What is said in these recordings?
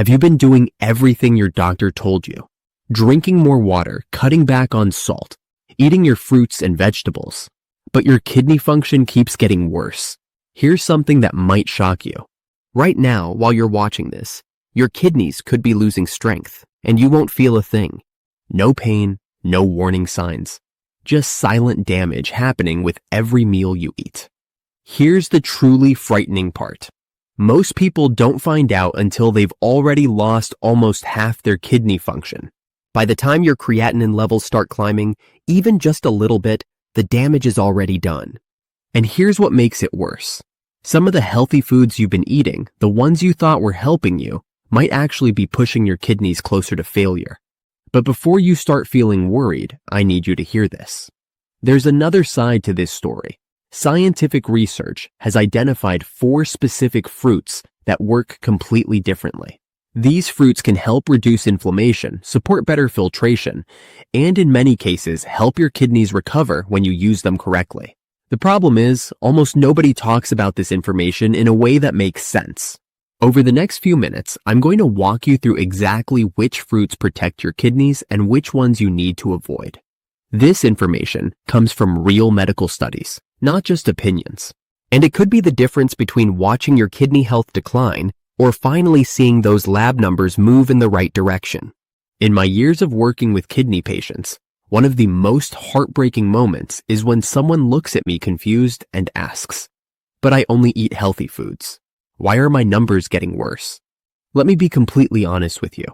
Have you been doing everything your doctor told you? Drinking more water, cutting back on salt, eating your fruits and vegetables. But your kidney function keeps getting worse. Here's something that might shock you. Right now, while you're watching this, your kidneys could be losing strength, and you won't feel a thing. No pain, no warning signs. Just silent damage happening with every meal you eat. Here's the truly frightening part. Most people don't find out until they've already lost almost half their kidney function. By the time your creatinine levels start climbing, even just a little bit, the damage is already done. And here's what makes it worse. Some of the healthy foods you've been eating, the ones you thought were helping you, might actually be pushing your kidneys closer to failure. But before you start feeling worried, I need you to hear this. There's another side to this story. Scientific research has identified 4 specific fruits that work completely differently. These fruits can help reduce inflammation, support better filtration, and in many cases help your kidneys recover when you use them correctly. The problem is, almost nobody talks about this information in a way that makes sense. Over the next few minutes, I'm going to walk you through exactly which fruits protect your kidneys and which ones you need to avoid. This information comes from real medical studies, not just opinions. And it could be the difference between watching your kidney health decline or finally seeing those lab numbers move in the right direction. In my years of working with kidney patients, one of the most heartbreaking moments is when someone looks at me confused and asks, "But I only eat healthy foods. Why are my numbers getting worse?" Let me be completely honest with you.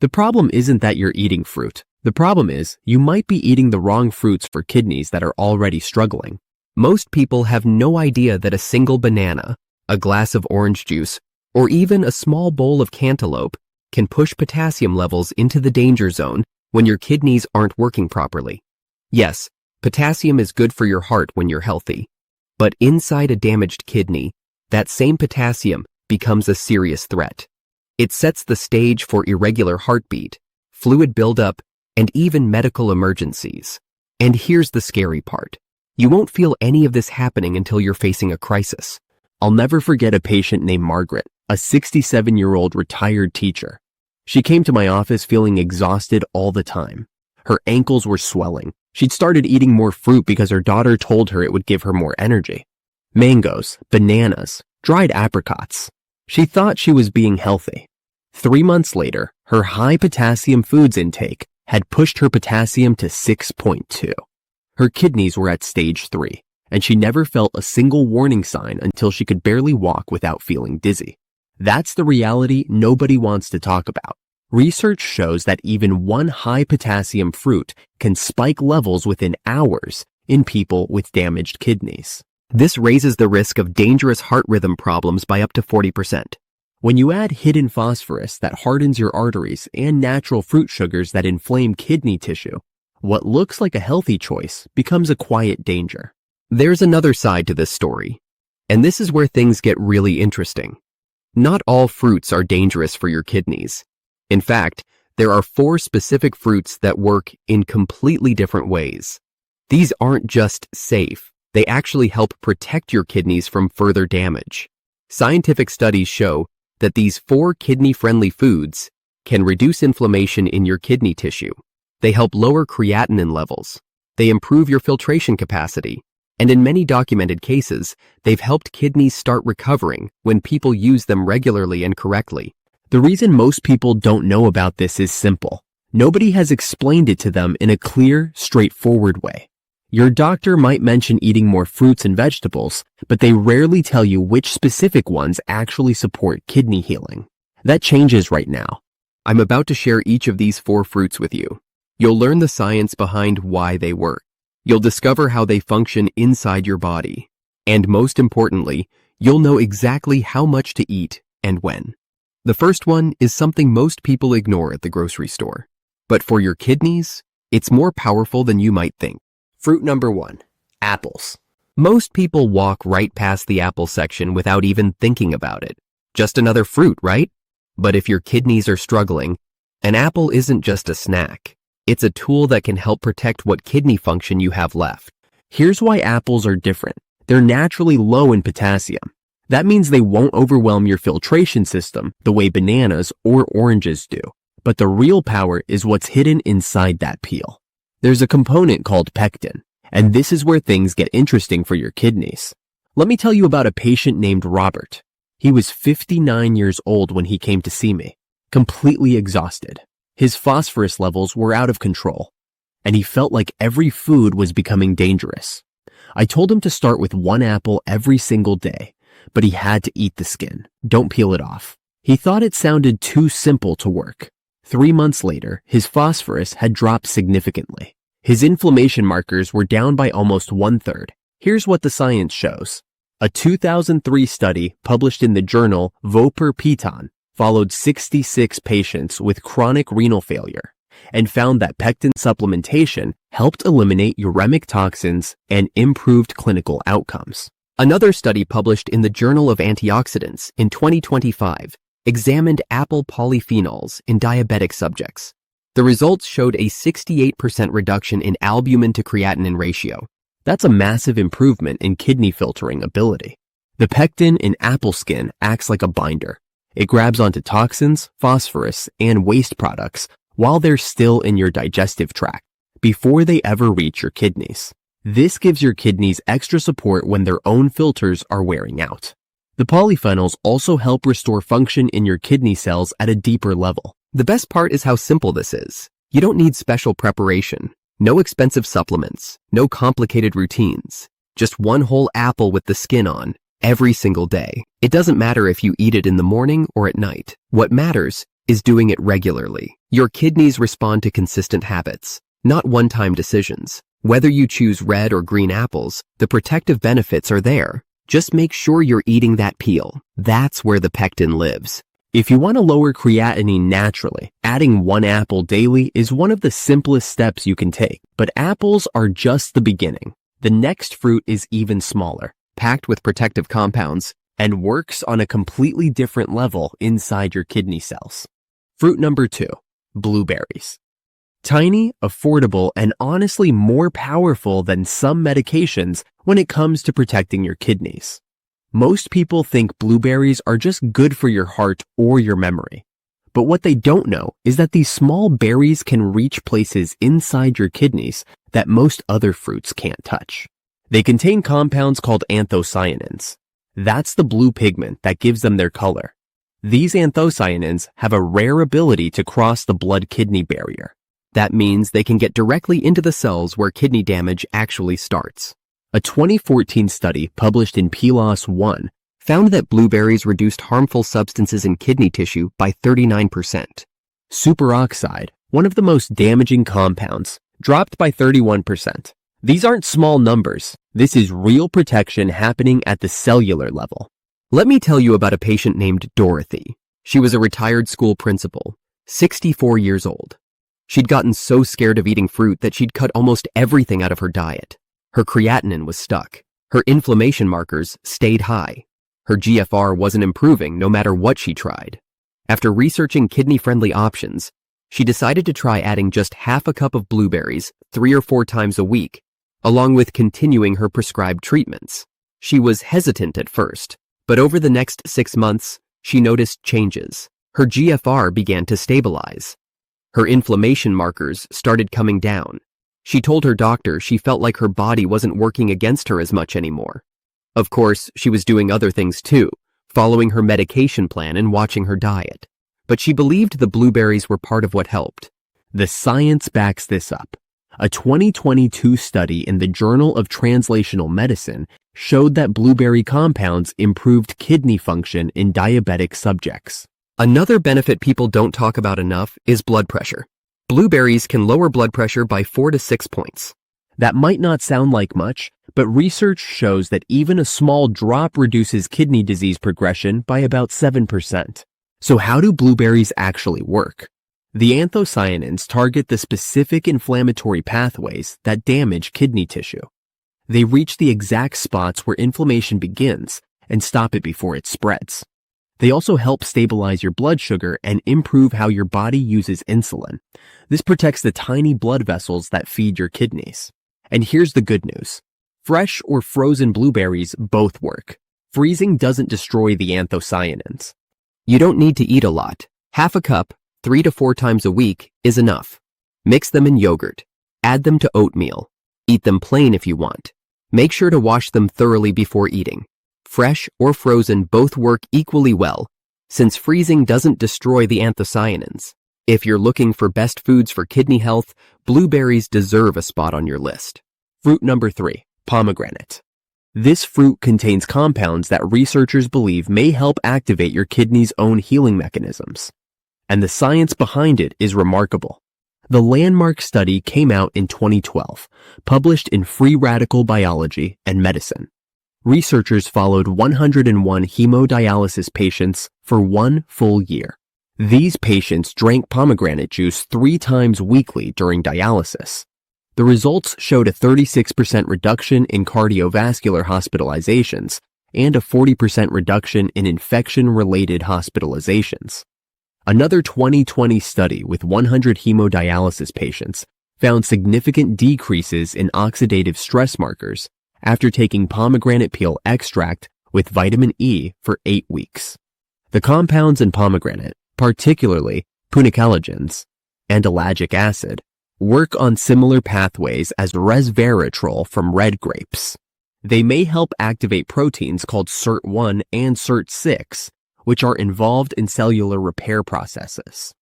The problem isn't that you're eating fruit. The problem is you might be eating the wrong fruits for kidneys that are already struggling. Most people have no idea that a single banana, a glass of orange juice, or even a small bowl of cantaloupe can push potassium levels into the danger zone when your kidneys aren't working properly. Yes, potassium is good for your heart when you're healthy, but inside a damaged kidney, that same potassium becomes a serious threat. It sets the stage for irregular heartbeat, fluid buildup, and even medical emergencies. And here's the scary part. You won't feel any of this happening until you're facing a crisis. I'll never forget a patient named Margaret, a 67-year-old retired teacher. She came to my office feeling exhausted all the time. Her ankles were swelling. She'd started eating more fruit because her daughter told her it would give her more energy. Mangoes, bananas, dried apricots. She thought she was being healthy. 3 months later, her high potassium foods intake had pushed her potassium to 6.2. Her kidneys were at stage 3, and she never felt a single warning sign until she could barely walk without feeling dizzy. That's the reality nobody wants to talk about. Research shows that even one high potassium fruit can spike levels within hours in people with damaged kidneys. This raises the risk of dangerous heart rhythm problems by up to 40%. When you add hidden phosphorus that hardens your arteries and natural fruit sugars that inflame kidney tissue, what looks like a healthy choice becomes a quiet danger. There's another side to this story, and this is where things get really interesting. Not all fruits are dangerous for your kidneys. In fact, there are 4 specific fruits that work in completely different ways. These aren't just safe, they actually help protect your kidneys from further damage. Scientific studies show that these 4 kidney-friendly foods can reduce inflammation in your kidney tissue. They help lower creatinine levels. They improve your filtration capacity. And in many documented cases, they've helped kidneys start recovering when people use them regularly and correctly. The reason most people don't know about this is simple. Nobody has explained it to them in a clear, straightforward way. Your doctor might mention eating more fruits and vegetables, but they rarely tell you which specific ones actually support kidney healing. That changes right now. I'm about to share each of these 4 fruits with you. You'll learn the science behind why they work. You'll discover how they function inside your body. And most importantly, you'll know exactly how much to eat and when. The first one is something most people ignore at the grocery store. But for your kidneys, it's more powerful than you might think. Fruit number 1, apples. Most people walk right past the apple section without even thinking about it. Just another fruit, right? But if your kidneys are struggling, an apple isn't just a snack. It's a tool that can help protect what kidney function you have left. Here's why apples are different. They're naturally low in potassium. That means they won't overwhelm your filtration system the way bananas or oranges do. But the real power is what's hidden inside that peel. There's a component called pectin, and this is where things get interesting for your kidneys. Let me tell you about a patient named Robert. He was 59 years old when he came to see me, completely exhausted. His phosphorus levels were out of control, and he felt like every food was becoming dangerous. I told him to start with 1 apple every single day, but he had to eat the skin. Don't peel it off. He thought it sounded too simple to work. 3 months later, his phosphorus had dropped significantly. His inflammation markers were down by almost 1/3. Here's what the science shows. A 2003 study published in the journal Vopr Pitan followed 66 patients with chronic renal failure and found that pectin supplementation helped eliminate uremic toxins and improved clinical outcomes. Another study published in the Journal of Antioxidants in 2025 examined apple polyphenols in diabetic subjects. The results showed a 68% reduction in albumin-to-creatinine ratio. That's a massive improvement in kidney filtering ability. The pectin in apple skin acts like a binder. It grabs onto toxins, phosphorus, and waste products while they're still in your digestive tract, before they ever reach your kidneys. This gives your kidneys extra support when their own filters are wearing out. The polyphenols also help restore function in your kidney cells at a deeper level. The best part is how simple this is. You don't need special preparation, no expensive supplements, no complicated routines. Just 1 whole apple with the skin on, every single day. It doesn't matter if you eat it in the morning or at night. What matters is doing it regularly. Your kidneys respond to consistent habits, not one-time decisions. Whether you choose red or green apples, the protective benefits are there. Just make sure you're eating that peel. That's where the pectin lives. If you want to lower creatinine naturally, adding 1 apple daily is one of the simplest steps you can take. But apples are just the beginning. The next fruit is even smaller, packed with protective compounds, and works on a completely different level inside your kidney cells. Fruit number 2, blueberries. Tiny, affordable, and honestly more powerful than some medications when it comes to protecting your kidneys. Most people think blueberries are just good for your heart or your memory. But what they don't know is that these small berries can reach places inside your kidneys that most other fruits can't touch. They contain compounds called anthocyanins. That's the blue pigment that gives them their color. These anthocyanins have a rare ability to cross the blood-kidney barrier. That means they can get directly into the cells where kidney damage actually starts. A 2014 study published in PLOS ONE found that blueberries reduced harmful substances in kidney tissue by 39%. Superoxide, one of the most damaging compounds, dropped by 31%. These aren't small numbers. This is real protection happening at the cellular level. Let me tell you about a patient named Dorothy. She was a retired school principal, 64 years old. She'd gotten so scared of eating fruit that she'd cut almost everything out of her diet. Her creatinine was stuck. Her inflammation markers stayed high. Her GFR wasn't improving no matter what she tried. After researching kidney-friendly options, she decided to try adding just half a cup of blueberries 3 or 4 times a week, along with continuing her prescribed treatments. She was hesitant at first, but over the next 6 months, she noticed changes. Her GFR began to stabilize. Her inflammation markers started coming down. She told her doctor she felt like her body wasn't working against her as much anymore. Of course, she was doing other things too, following her medication plan and watching her diet. But she believed the blueberries were part of what helped. The science backs this up. A 2022 study in the Journal of Translational Medicine showed that blueberry compounds improved kidney function in diabetic subjects. Another benefit people don't talk about enough is blood pressure. Blueberries can lower blood pressure by 4 to 6 points. That might not sound like much, but research shows that even a small drop reduces kidney disease progression by about 7%. So how do blueberries actually work? The anthocyanins target the specific inflammatory pathways that damage kidney tissue. They reach the exact spots where inflammation begins and stop it before it spreads. They also help stabilize your blood sugar and improve how your body uses insulin. This protects the tiny blood vessels that feed your kidneys. And here's the good news. Fresh or frozen blueberries both work. freezing doesn't destroy the anthocyanins. You don't need to eat a lot. Half a cup, 3 to 4 times a week, is enough. Mix them in yogurt. Add them to oatmeal. Eat them plain if you want. Make sure to wash them thoroughly before eating. Fresh or frozen both work equally well, since freezing doesn't destroy the anthocyanins. If you're looking for best foods for kidney health, blueberries deserve a spot on your list. Fruit number 3, pomegranate. This fruit contains compounds that researchers believe may help activate your kidney's own healing mechanisms. And the science behind it is remarkable. The landmark study came out in 2012, published in Free Radical Biology and Medicine. Researchers followed 101 hemodialysis patients for 1 full year. These patients drank pomegranate juice 3 times weekly during dialysis. The results showed a 36% reduction in cardiovascular hospitalizations and a 40% reduction in infection-related hospitalizations. Another 2020 study with 100 hemodialysis patients found significant decreases in oxidative stress markers after taking pomegranate peel extract with vitamin E for 8 weeks. The compounds in pomegranate, particularly punicalagins and ellagic acid, work on similar pathways as resveratrol from red grapes. They may help activate proteins called SIRT1 and SIRT6, which are involved in cellular repair processes.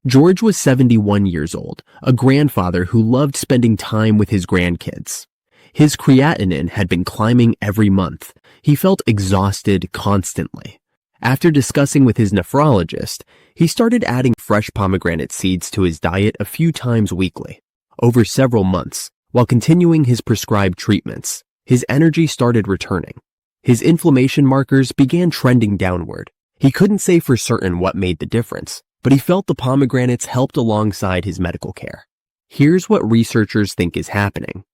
George was 71 years old, a grandfather who loved spending time with his grandkids. His creatinine had been climbing every month. He felt exhausted constantly. After discussing with his nephrologist, he started adding fresh pomegranate seeds to his diet a few times weekly. Over several months, while continuing his prescribed treatments, his energy started returning. His inflammation markers began trending downward. He couldn't say for certain what made the difference, but he felt the pomegranates helped alongside his medical care. Here's what researchers think is happening.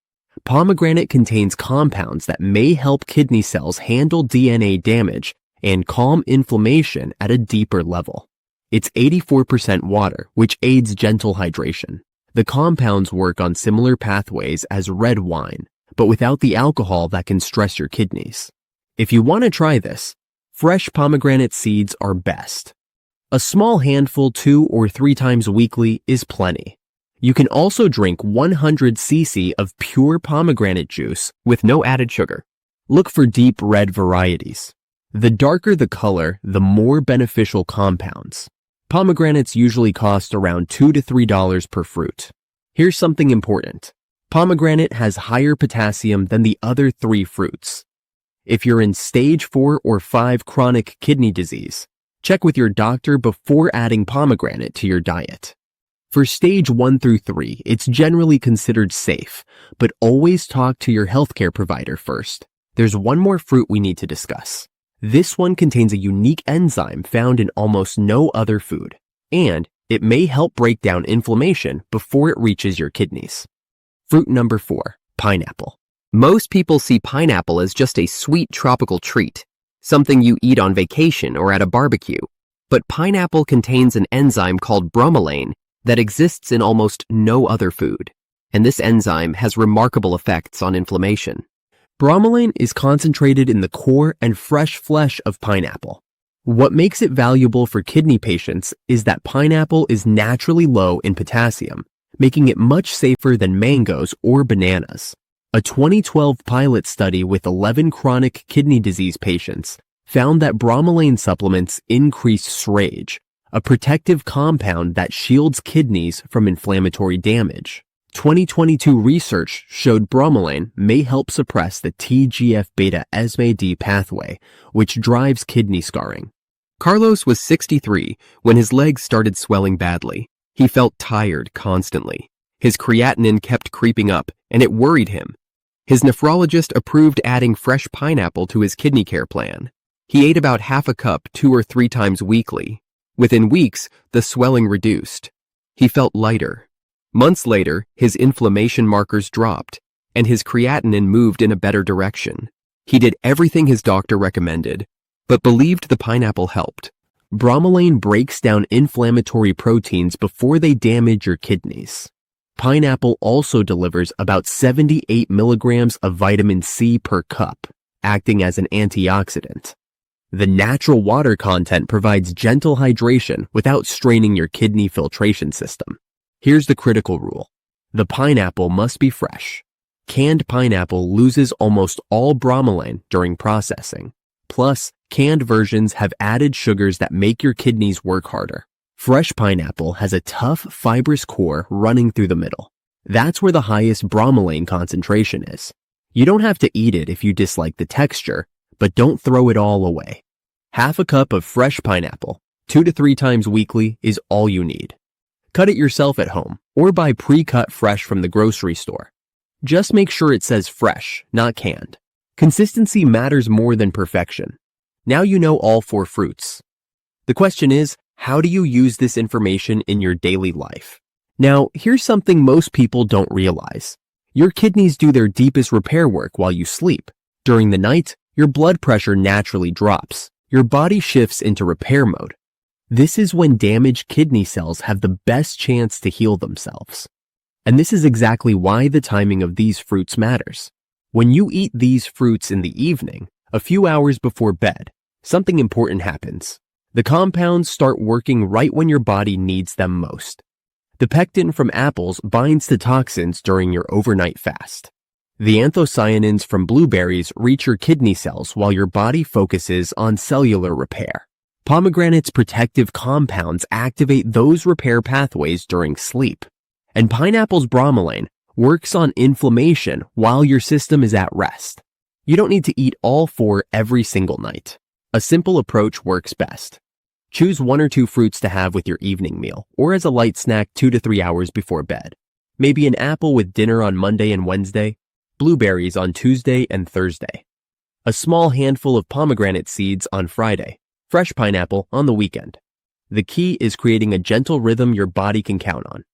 Pomegranate contains compounds that may help kidney cells handle DNA damage and calm inflammation at a deeper level. It's 84% water, which aids gentle hydration. The compounds work on similar pathways as red wine, but without the alcohol that can stress your kidneys. If you want to try this, fresh pomegranate seeds are best. A small handful 2 or 3 times weekly is plenty. You can also drink 100 cc of pure pomegranate juice with no added sugar. Look for deep red varieties. The darker the color, the more beneficial compounds. Pomegranates usually cost around $2 to $3 per fruit. Here's something important. Pomegranate has higher potassium than the other 3 fruits. If you're in stage 4 or 5 chronic kidney disease, check with your doctor before adding pomegranate to your diet. For stage 1 through 3, it's generally considered safe, but always talk to your healthcare provider first. There's one more fruit we need to discuss. This one contains a unique enzyme found in almost no other food, and it may help break down inflammation before it reaches your kidneys. Fruit number 4, pineapple. Most people see pineapple as just a sweet tropical treat, something you eat on vacation or at a barbecue. But pineapple contains an enzyme called bromelain that exists in almost no other food, and this enzyme has remarkable effects on inflammation. Bromelain is concentrated in the core and fresh flesh of pineapple. What makes it valuable for kidney patients is that pineapple is naturally low in potassium, making it much safer than mangoes or bananas. A 2012 pilot study with 11 chronic kidney disease patients found that bromelain supplements increase SRAGE, a protective compound that shields kidneys from inflammatory damage. 2022 research showed bromelain may help suppress the TGF-beta-ESMAD pathway, which drives kidney scarring. Carlos was 63 when his legs started swelling badly. He felt tired constantly. His creatinine kept creeping up, and it worried him. His nephrologist approved adding fresh pineapple to his kidney care plan. He ate about half a cup 2 or 3 times weekly. Within weeks, the swelling reduced. He felt lighter. Months later, his inflammation markers dropped, and his creatinine moved in a better direction. He did everything his doctor recommended, but believed the pineapple helped. Bromelain breaks down inflammatory proteins before they damage your kidneys. Pineapple also delivers about 78 milligrams of vitamin C per cup. acting as an antioxidant. The natural water content provides gentle hydration without straining your kidney filtration system. Here's the critical rule. The pineapple must be fresh. Canned pineapple loses almost all bromelain during processing. Plus, canned versions have added sugars that make your kidneys work harder. Fresh pineapple has a tough, fibrous core running through the middle. That's where the highest bromelain concentration is. You don't have to eat it if you dislike the texture, but don't throw it all away. Half a cup of fresh pineapple, 2 to 3 times weekly, is all you need. Cut it yourself at home or buy pre-cut fresh from the grocery store. Just make sure it says fresh, not canned. Consistency matters more than perfection. Now you know all 4 fruits. The question is, how do you use this information in your daily life? Now, here's something most people don't realize. Your kidneys do their deepest repair work while you sleep. During the night, your blood pressure naturally drops. Your body shifts into repair mode. This is when damaged kidney cells have the best chance to heal themselves. And this is exactly why the timing of these fruits matters. When you eat these fruits in the evening, a few hours before bed, something important happens. The compounds start working right when your body needs them most. The pectin from apples binds to toxins during your overnight fast. The anthocyanins from blueberries reach your kidney cells while your body focuses on cellular repair. Pomegranate's protective compounds activate those repair pathways during sleep. And pineapple's bromelain works on inflammation while your system is at rest. You don't need to eat all 4 every single night. A simple approach works best. Choose 1 or 2 fruits to have with your evening meal or as a light snack 2 to 3 hours before bed. Maybe an apple with dinner on Monday and Wednesday, blueberries on Tuesday and Thursday. A small handful of pomegranate seeds on Friday, fresh pineapple on the weekend. The key is creating a gentle rhythm your body can count on.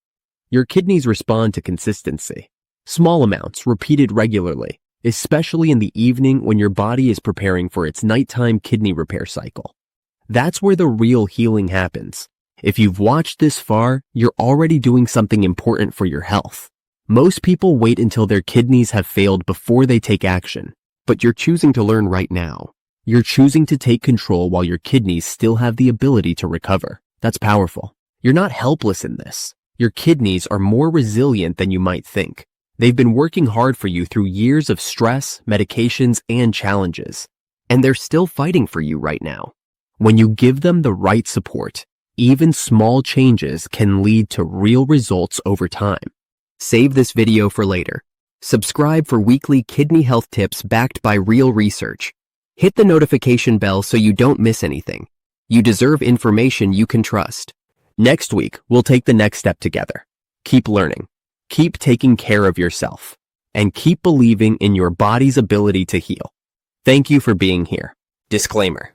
Your kidneys respond to consistency. Small amounts repeated regularly, especially in the evening when your body is preparing for its nighttime kidney repair cycle. That's where the real healing happens. If you've watched this far, you're already doing something important for your health. Most people wait until their kidneys have failed before they take action. But you're choosing to learn right now. You're choosing to take control while your kidneys still have the ability to recover. That's powerful. You're not helpless in this. Your kidneys are more resilient than you might think. They've been working hard for you through years of stress, medications, and challenges. And they're still fighting for you right now. When you give them the right support, even small changes can lead to real results over time. Save this video for later. Subscribe for weekly kidney health tips backed by real research. Hit the notification bell so you don't miss anything. You deserve information you can trust. Next week, we'll take the next step together. Keep learning, keep taking care of yourself, and keep believing in your body's ability to heal. Thank you for being here. Disclaimer.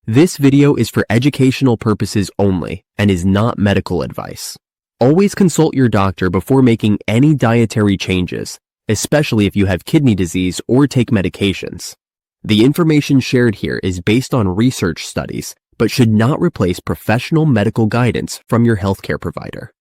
This video is for educational purposes only and is not medical advice. Always consult your doctor before making any dietary changes, especially if you have kidney disease or take medications. The information shared here is based on research studies, but should not replace professional medical guidance from your healthcare provider.